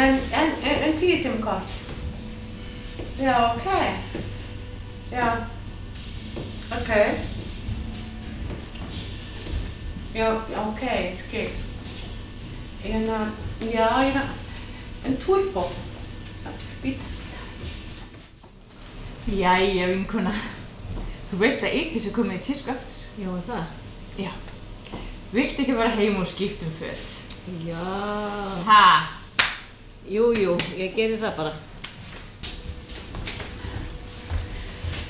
En 10 timmar kvar? Já, okei. Já. Okei. Já, okei, ég skil. En turbo. Bíddu. Jæja, vinkona. Þú veist að Eydís er komin í tísku aftur. Já, það? Já. Viltu ekki fara heim og skipta föt? Já. Ha? Jú, ég geri það bara.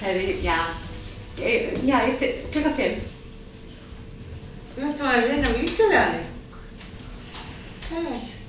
Herri, já, klukkan 5. Þú ættum að reyna á vídeóleganni. Perfekt.